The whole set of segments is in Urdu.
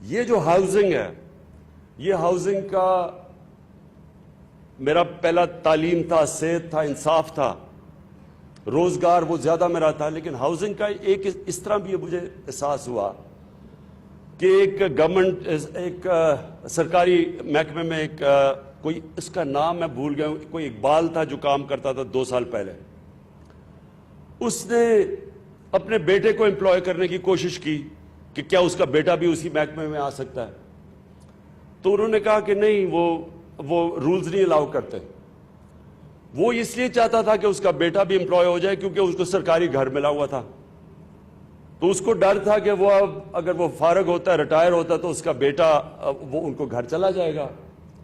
یہ جو ہاؤسنگ ہے، یہ ہاؤسنگ کا میرا پہلا تعلیم تھا، صحت تھا، انصاف تھا، روزگار وہ زیادہ میرا تھا، لیکن ہاؤسنگ کا ایک اس طرح بھی مجھے احساس ہوا کہ ایک گورنمنٹ، ایک سرکاری محکمے میں ایک کوئی، اس کا نام میں بھول گیا ہوں، کوئی اقبال تھا جو کام کرتا تھا 2 سال پہلے، اس نے اپنے بیٹے کو امپلوائے کرنے کی کوشش کی کہ کیا اس کا بیٹا بھی اسی محکمے میں آ سکتا ہے، تو انہوں نے کہا کہ نہیں، وہ رولز نہیں الاؤ کرتے۔ وہ اس لیے چاہتا تھا کہ اس کا بیٹا بھی امپلوائے ہو جائے کیونکہ اس کو سرکاری گھر ملا ہوا تھا، تو اس کو ڈر تھا کہ وہ اب اگر وہ فارغ ہوتا ہے، ریٹائر ہوتا ہے، تو اس کا بیٹا وہ ان کو گھر چلا جائے گا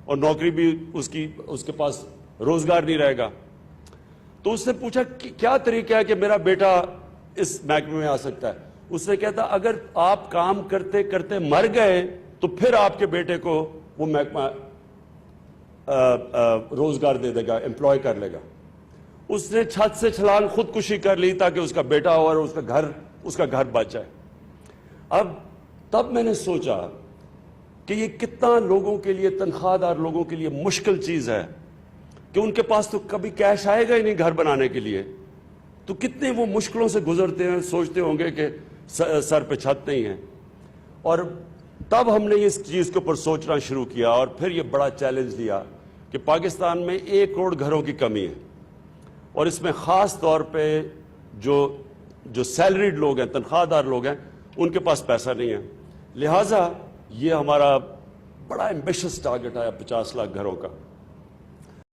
اور نوکری بھی اس کے پاس روزگار نہیں رہے گا۔ تو اس نے پوچھا کہ کیا طریقہ ہے کہ میرا بیٹا اس محکمے میں آ سکتا ہے؟ اس نے کہتا اگر آپ کام کرتے کرتے مر گئے تو پھر آپ کے بیٹے کو وہ محکمہ روزگار دے دے گا، امپلوائے کر لے گا۔ اس نے چھت سے چھلانگ خودکشی کر لی تاکہ اس کا بیٹا ہو اور اس کا گھر بچ جائے۔ اب تب میں نے سوچا کہ یہ کتنا لوگوں کے لیے، تنخواہ دار لوگوں کے لیے مشکل چیز ہے کہ ان کے پاس تو کبھی کیش آئے گا ہی نہیں گھر بنانے کے لیے، تو کتنے وہ مشکلوں سے گزرتے ہیں، سوچتے ہوں گے کہ سر پہ چھت نہیں ہے۔ اور تب ہم نے اس چیز کے اوپر سوچنا شروع کیا اور پھر یہ بڑا چیلنج لیا کہ پاکستان میں 1 کروڑ گھروں کی کمی ہے، اور اس میں خاص طور پہ جو سیلریڈ لوگ ہیں، تنخواہ دار لوگ ہیں، ان کے پاس پیسہ نہیں ہے۔ لہٰذا یہ ہمارا بڑا ایمبیشس ٹارگٹ ہے 50 لاکھ گھروں کا۔